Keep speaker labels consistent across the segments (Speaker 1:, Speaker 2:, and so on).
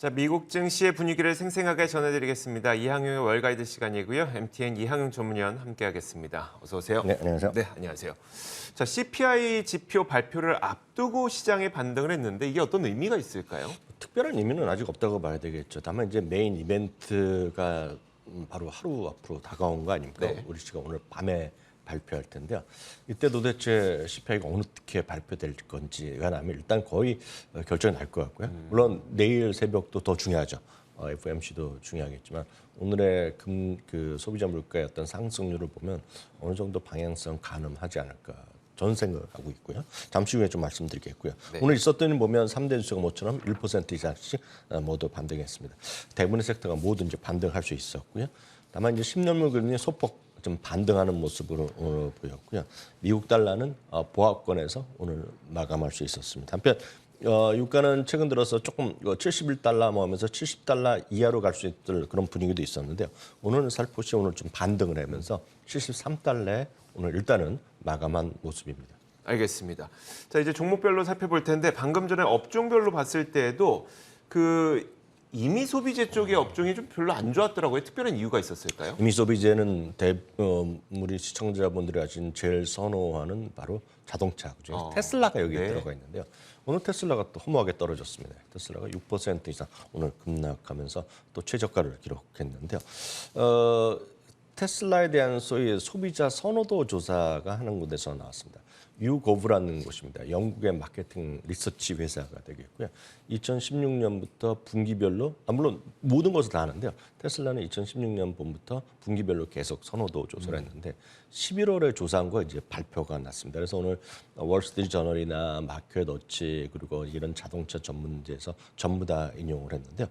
Speaker 1: 자, 미국 증시의 분위기를 생생하게 전해드리겠습니다. 이항용의 월가이드 시간이고요. MTN 이항용 전문위원 함께하겠습니다. 어서 오세요.
Speaker 2: 네, 안녕하세요.
Speaker 1: 네, 안녕하세요. 자, CPI 지표 발표를 앞두고 시장에 반등을 했는데 이게 어떤 의미가 있을까요?
Speaker 2: 특별한 의미는 아직 없다고 봐야 되겠죠. 다만 이제 메인 이벤트가 바로 하루 앞으로 다가온 거 아닙니까?
Speaker 1: 네.
Speaker 2: 우리 씨가 오늘 밤에 발표할 텐데요. 이때 도대체 CPI가 어떻게 발표될 건지가 나면 일단 거의 결정이 날 것 같고요. 물론 내일 새벽도 더 중요하죠. FOMC도 중요하겠지만 오늘의 그 소비자 물가의 어떤 상승률을 보면 어느 정도 방향성 가늠하지 않을까. 저는 생각하고 있고요. 잠시 후에 좀 말씀드리겠고요.
Speaker 1: 네.
Speaker 2: 오늘 있었던 일 보면 3대 주주가 모처럼 1% 이상씩 모두 반등했습니다. 대부분의 섹터가 모두 이제 반등할 수 있었고요. 다만 이제 10년물 금리 소폭 좀 반등하는 모습으로 오늘 보였고요. 미국 달러는 보합권에서 오늘 마감할 수 있었습니다. 한편 유가는 최근 들어서 조금 71달러 뭐 하면서 70달러 이하로 갈 수 있을 그런 분위기도 있었는데요. 오늘은 살포시 오늘 좀 반등을 하면서 73달러에 오늘 일단은 마감한 모습입니다.
Speaker 1: 알겠습니다. 자, 이제 종목별로 살펴볼 텐데 방금 전에 업종별로 봤을 때에도 그 이미 소비재 쪽의 업종이 좀 별로 안 좋았더라고요. 특별한 이유가 있었을까요?
Speaker 2: 이미 소비재는 우리 시청자분들이 아신 제일 선호하는 바로 자동차 그죠? 테슬라가 여기에
Speaker 1: 네.
Speaker 2: 들어가 있는데요. 오늘 테슬라가 또 허무하게 떨어졌습니다. 테슬라가 6% 이상 오늘 급락하면서 또 최저가를 기록했는데요. 테슬라에 대한 소위 소비자 선호도 조사가 하는 곳에서 나왔습니다. 유고브라는 곳입니다. 영국의 마케팅 리서치 회사가 되겠고요. 2016년부터 분기별로 물론 모든 것을 다 하는데요. 테슬라는 2016년 봄부터 분기별로 계속 선호도 조사를 했는데 11월에 조사한 거 이제 발표가 났습니다. 그래서 오늘 월스트리트 저널이나 마켓워치 그리고 이런 자동차 전문지에서 전부 다 인용을 했는데요.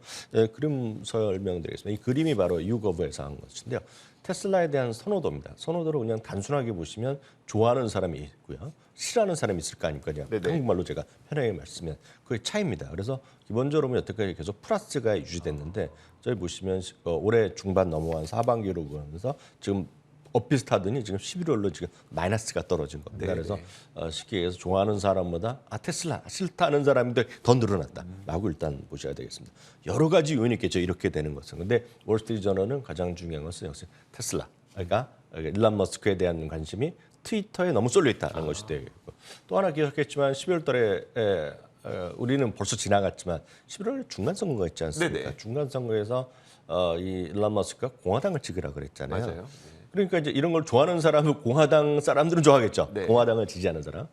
Speaker 2: 그림 설명드리겠습니다. 이 그림이 바로 유고브에서 한 것인데요. 테슬라에 대한 선호도입니다. 선호도를 그냥 단순하게 보시면 좋아하는 사람이 있고요. 싫어하는 사람이 있을 거 아닙니까? 한국말로 제가 편하게 말씀하면 그게 차이입니다. 그래서 기본적으로 여태까지 계속 플러스가 유지됐는데 저희 보시면 올해 중반 넘어간 하반기로 보면서 지금 엇비슷하더니 지금 11월로 지금 마이너스가 떨어진 겁니다.
Speaker 1: 네네.
Speaker 2: 그래서 쉽게 얘기해서 좋아하는 사람보다 테슬라 싫다는 사람들 더 늘어났다라고 일단 보셔야 되겠습니다. 여러 가지 요인이 있겠죠. 이렇게 되는 것은. 근데 월스트리트 저널은 가장 중요한 것은 역시 테슬라. 그러니까 일론 머스크에 대한 관심이 트위터에 너무 쏠려 있다는 것이 되겠고 또 하나 기억했지만 12월 달에 우리는 벌써 지나갔지만 11월 중간 선거가 있지 않습니까?
Speaker 1: 네네.
Speaker 2: 중간 선거에서 이 일론 머스크가 공화당을 찍으라 그랬잖아요.
Speaker 1: 맞아요.
Speaker 2: 그러니까 이제 이런 걸 좋아하는 사람은 공화당 사람들은 좋아하겠죠.
Speaker 1: 네.
Speaker 2: 공화당을 지지하는 사람,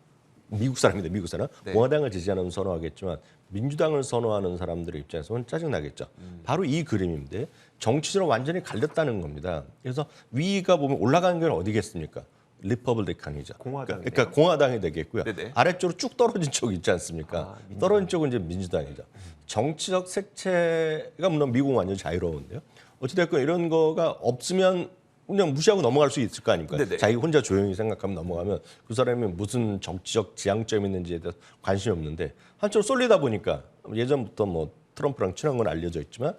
Speaker 2: 미국 사람인데 미국 사람,
Speaker 1: 네.
Speaker 2: 공화당을 지지하는 선호하겠지만 민주당을 선호하는 사람들의 입장에서는 짜증 나겠죠. 바로 이 그림인데 정치적으로 완전히 갈렸다는 겁니다. 그래서 위가 보면 올라가는 건 어디겠습니까? 리퍼블리칸이죠.
Speaker 1: 공화당이네요.
Speaker 2: 그러니까 공화당이 되겠고요.
Speaker 1: 네네.
Speaker 2: 아래쪽으로 쭉 떨어진 쪽이 있지 않습니까? 떨어진 쪽은 이제 민주당이죠. 정치적 색채가 물론 미국은 완전 자유로운데요. 어찌됐건 이런 거가 없으면 그냥 무시하고 넘어갈 수 있을 거 아닙니까?
Speaker 1: 네네.
Speaker 2: 자기 혼자 조용히 생각하면 넘어가면 그 사람이 무슨 정치적 지향점이 있는지에 대해서 관심이 없는데 한쪽으로 쏠리다 보니까 예전부터 뭐 트럼프랑 친한 건 알려져 있지만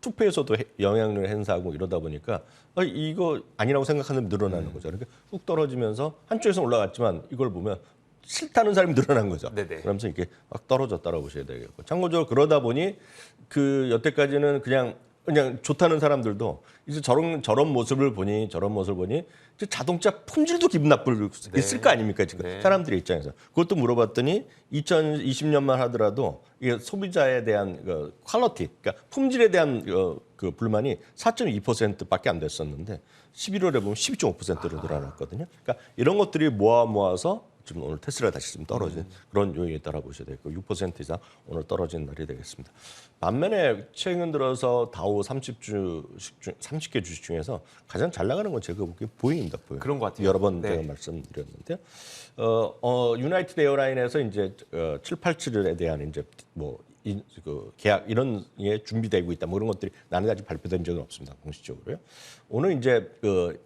Speaker 2: 투표에서도 영향력을 행사하고 이러다 보니까 이거 아니라고 생각하는 사람이 늘어나는 거죠. 그러니까 훅 떨어지면서 한쪽에서 올라갔지만 이걸 보면 싫다는 사람이 늘어난 거죠.
Speaker 1: 네네.
Speaker 2: 그러면서 이렇게 막 떨어졌다라고 보셔야 되겠고. 참고적으로 그러다 보니 그 여태까지는 그냥 좋다는 사람들도 이제 저런 모습을 보니 이제 자동차 품질도 기분 나쁠 수 있을 거 아닙니까 지금
Speaker 1: 네.
Speaker 2: 사람들의 입장에서 그것도 물어봤더니 2020년만 하더라도 이게 소비자에 대한 퀄리티, 그러니까 품질에 대한 그 불만이 4.2%밖에 안 됐었는데 11월에 보면 12.5%로 늘어났거든요. 그러니까 이런 것들이 모아서 지금 오늘 테슬라 다시 좀 떨어진 그런 요인에 따라 보셔야 되고 6% 이상 오늘 떨어진 날이 되겠습니다. 반면에 최근 들어서 다우 30개 주식 중에서 가장 잘 나가는 건 제가 보기에 보잉입니다. 보잉.
Speaker 1: 그런 것 같아요.
Speaker 2: 여러 번
Speaker 1: 네.
Speaker 2: 제가 말씀드렸는데요. 유나이티드 에어라인에서 이제 787에 대한 이제 그 계약 이런 게 준비되고 있다. 뭐 그런 것들이 나는 아직 발표된 적은 없습니다. 공식적으로요. 오늘 이제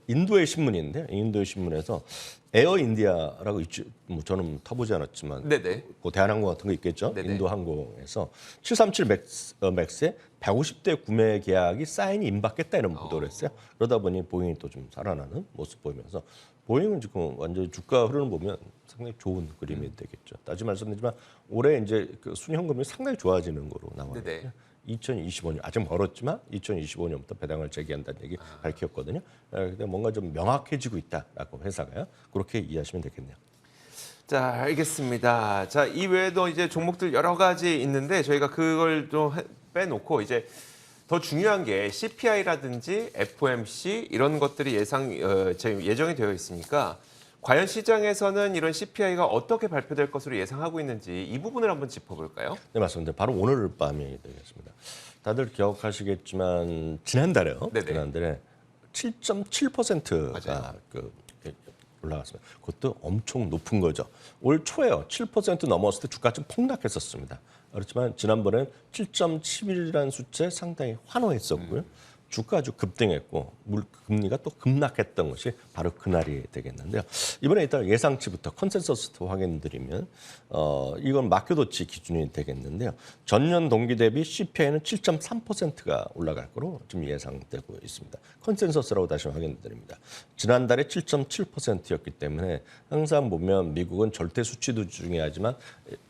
Speaker 2: 인도의 신문인데 인도의 신문에서 에어 인디아라고 있죠. 뭐 저는 타보지 않았지만
Speaker 1: 네네.
Speaker 2: 그 대한항공 같은 거 있겠죠.
Speaker 1: 네네.
Speaker 2: 인도 항공에서 737 맥스의 150대 구매 계약이 사인이 임박했다 이런 보도를 했어요. 그러다 보니 보잉이 또 좀 살아나는 모습 보이면서 보잉은 지금 완전히 주가 흐르는 거 보면 상당히 좋은 그림이 되겠죠. 다시 말씀드리지만 올해 이제 그 순현금이 상당히 좋아지는 거로 나와 있고요.
Speaker 1: 네네.
Speaker 2: 2025년 아직 멀었지만 2025년부터 배당을 재개한다는 얘기 밝혔거든요. 근데 뭔가 좀 명확해지고 있다라고 회사가요. 그렇게 이해하시면 되겠네요.
Speaker 1: 자, 알겠습니다. 자, 이 외에도 이제 종목들 여러 가지 있는데 저희가 그걸 좀 빼놓고 이제 더 중요한 게 CPI라든지 FOMC 이런 것들이 예정이 되어 있으니까 과연 시장에서는 이런 CPI가 어떻게 발표될 것으로 예상하고 있는지 이 부분을 한번 짚어볼까요?
Speaker 2: 네, 맞습니다. 바로 오늘 밤이 되겠습니다. 다들 기억하시겠지만 지난달에요.
Speaker 1: 네네.
Speaker 2: 지난달에 7.7%가
Speaker 1: 맞아요.
Speaker 2: 올라갔습니다. 그것도 엄청 높은 거죠. 올 초에요. 7% 넘었을 때 주가 좀 폭락했었습니다. 그렇지만 지난번엔 7.11이라는 숫자에 상당히 환호했었고요. 주가 아주 급등했고 금리가 또 급락했던 것이 바로 그날이 되겠는데요. 이번에 일단 예상치부터 컨센서스부터 확인드리면 이건 마켓워치 기준이 되겠는데요. 전년 동기 대비 CPI는 7.3%가 올라갈 거로 지금 예상되고 있습니다. 컨센서스라고 다시 확인드립니다. 지난달에 7.7%였기 때문에 항상 보면 미국은 절대 수치도 중요하지만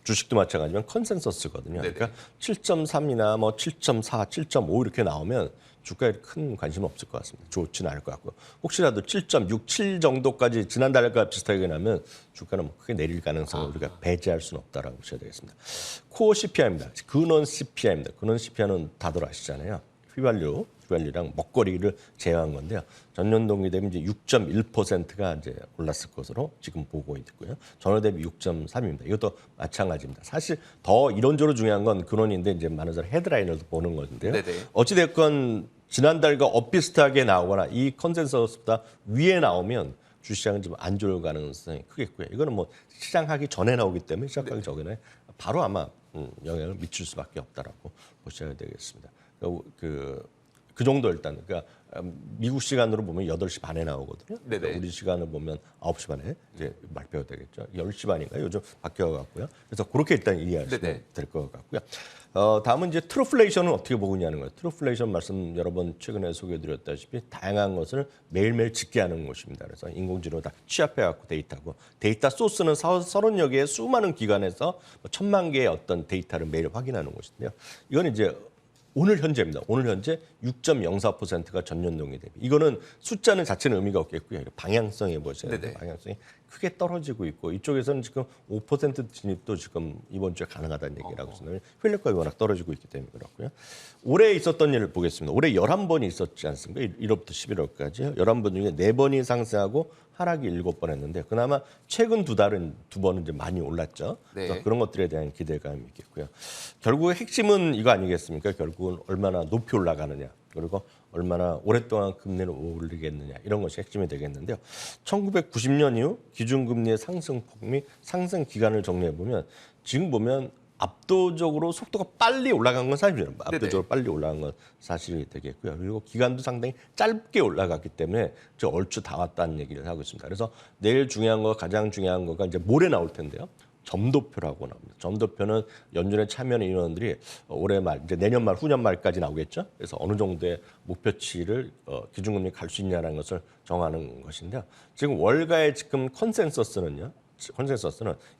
Speaker 2: 주식도 마찬가지지만 컨센서스거든요. 그러니까 7.3이나 뭐 7.4, 7.5 이렇게 나오면 주가에 큰 관심은 없을 것 같습니다. 좋지는 않을 것 같고요. 혹시라도 7.6, 7 정도까지 지난달과 비슷하게 나면 주가는 뭐 크게 내릴 가능성을 우리가 배제할 수는 없다라고 보셔야 되겠습니다. 코어 CPI입니다. 근원 CPI입니다. 근원 CPI는 다들 아시잖아요. 휘발유랑 먹거리를 제외한 건데요. 전년 동기 대비 이제 6.1%가 이제 올랐을 것으로 지금 보고 있고요. 전월 대비 6.3입니다. 이것도 마찬가지입니다. 사실 더 이론적으로 중요한 건 근원인데 이제 많은 사람 헤드라인을 보는 건데요. 어찌 됐건 지난달과 엇비슷하게 나오거나 이 컨센서스보다 위에 나오면 주시장은 좀 안 좋을 가능성이 크겠고요. 이거는 뭐 시장하기 전에 나오기 때문에 시작하기 전에 바로 아마 영향을 미칠 수밖에 없다라고 보셔야 되겠습니다. 그 정도 일단 그러니까 미국 시간으로 보면 8시 반에 나오거든요. 그러니까 우리 시간을 보면 9시 반에 이제 발표가 되겠죠. 10시 반인가 요즘 바뀌어 갖고요. 그래서 그렇게 일단 이해하시면 될 것 같고요. 다음은 이제 트루플레이션은 어떻게 보고 있냐는 거예요. 트루플레이션 말씀 여러 번 최근에 소개해드렸다시피 다양한 것을 매일매일 집계 하는 것입니다. 그래서 인공지능을 다 취합해갖고 데이터고 데이터 소스는 30여 개의 수많은 기관에서 1000만 개의 어떤 데이터를 매일 확인하는 것인데요. 이건 이제 오늘 현재입니다. 오늘 현재 6.04%가 전년 동기 대비. 이거는 숫자는 자체는 의미가 없겠고요. 방향성에 보셔야 돼요. 방향성이 크게 떨어지고 있고 이쪽에서는 지금 5% 진입도 지금 이번 주에 가능하다는 얘기를 하고 있습니다. 활력값이 워낙 떨어지고 있기 때문에 그렇고요. 올해 있었던 일을 보겠습니다. 올해 11번이 있었지 않습니까? 1월부터 11월까지 11번 중에 4번이 상승하고 하락이 7번 했는데 그나마 최근 2번은 이제 많이 올랐죠. 그래서 그런 것들에 대한 기대감이 있겠고요. 결국 핵심은 이거 아니겠습니까? 결국은 얼마나 높이 올라가느냐. 그리고 얼마나 오랫동안 금리를 올리겠느냐 이런 것이 핵심이 되겠는데요. 1990년 이후 기준금리의 상승폭 및 상승 기간을 정리해 보면 지금 보면 압도적으로 속도가 빨리 올라간 건 사실이에요. 압도적으로 빨리 올라간 건 사실이 되겠고요. 그리고 기간도 상당히 짧게 올라갔기 때문에 저 얼추 다 왔다는 얘기를 하고 있습니다. 그래서 내일 가장 중요한 거가 이제 모레 나올 텐데요. 점도표라고 나옵니다. 점도표는 연준에 참여하는 인원들이 올해 말, 이제 내년 말, 후년 말까지 나오겠죠. 그래서 어느 정도의 목표치를 기준금리 갈 수 있냐는 것을 정하는 것인데요. 지금 월가의 지금 컨센서스는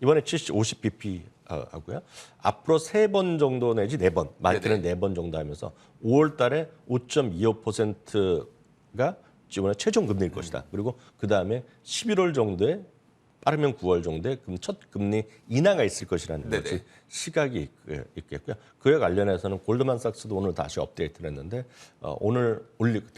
Speaker 2: 이번에 50bp 하고요. 앞으로 3번 정도 내지 4번, 많게는 4번 정도 하면서 5월 달에 5.25%가 이번에 최종 금리일 것이다. 그리고 그다음에 11월 정도에 빠르면 9월 정도에 첫 금리 인하가 있을 것이라는 것이 시각이 있겠고요. 그에 관련해서는 골드만삭스도 오늘 다시 업데이트를 했는데 오늘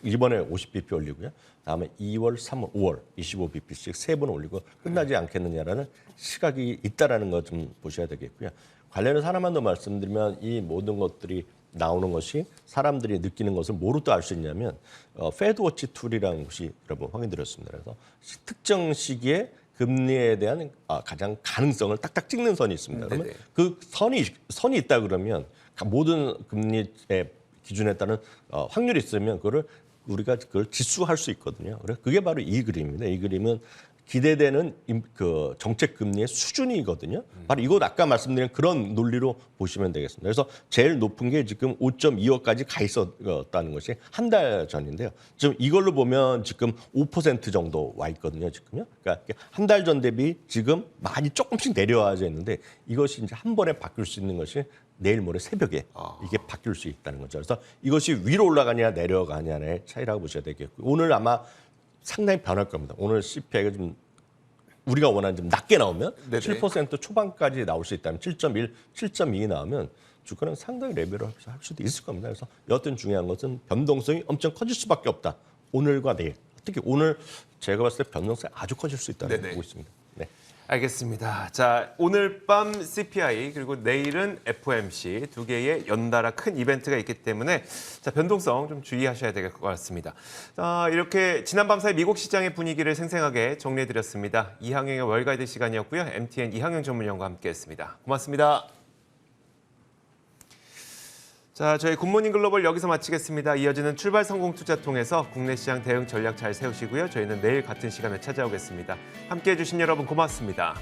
Speaker 2: 이번에 50bp 올리고요. 다음에 2월, 3월, 5월 25bp씩 3번 올리고 끝나지 않겠느냐라는 시각이 있다라는 것 좀 보셔야 되겠고요. 관련해서 하나만 더 말씀드리면 이 모든 것들이 나오는 것이 사람들이 느끼는 것을 뭐로 또 알 수 있냐면 페드워치 툴이라는 것이 여러분 확인드렸습니다. 그래서 특정 시기에 금리에 대한 가장 가능성을 딱딱 찍는 선이 있습니다. 그러면 그 선이 있다 그러면 모든 금리의 기준에 따른 확률이 있으면 우리가 그걸 지수할 수 있거든요. 그게 바로 이 그림입니다. 이 그림은 기대되는 그 정책 금리의 수준이거든요. 바로 이것 아까 말씀드린 그런 논리로 보시면 되겠습니다. 그래서 제일 높은 게 지금 5.25까지 가 있었다는 것이 한 달 전인데요. 지금 이걸로 보면 지금 5% 정도 와 있거든요. 지금요. 그러니까 한 달 전 대비 지금 많이 조금씩 내려와져 있는데 이것이 이제 한 번에 바뀔 수 있는 것이 내일 모레 새벽에 이게 바뀔 수 있다는 거죠. 그래서 이것이 위로 올라가냐 내려가냐의 차이라고 보셔야 되겠고 오늘 아마 상당히 변할 겁니다. 오늘 CPI가 좀 우리가 원하는 좀 낮게 나오면
Speaker 1: 네네.
Speaker 2: 7% 초반까지 나올 수 있다면 7.1, 7.2 나오면 주가는 상당히 레벨을 할 수도 있을 겁니다. 그래서 여하튼 중요한 것은 변동성이 엄청 커질 수밖에 없다. 오늘과 내일. 특히 오늘 제가 봤을 때 변동성이 아주 커질 수 있다고
Speaker 1: 네네.
Speaker 2: 보고 있습니다. 네.
Speaker 1: 알겠습니다. 자, 오늘 밤 CPI 그리고 내일은 FOMC 두 개의 연달아 큰 이벤트가 있기 때문에 자, 변동성 좀 주의하셔야 될 것 같습니다. 이렇게 지난밤 사이 미국 시장의 분위기를 생생하게 정리해드렸습니다. 이항영의 월가이드 시간이었고요. MTN 이항영 전문위원과 함께했습니다. 고맙습니다. 자, 저희 굿모닝 글로벌 여기서 마치겠습니다. 이어지는 출발 성공 투자 통해서 국내 시장 대응 전략 잘 세우시고요. 저희는 내일 같은 시간에 찾아오겠습니다. 함께해 주신 여러분 고맙습니다.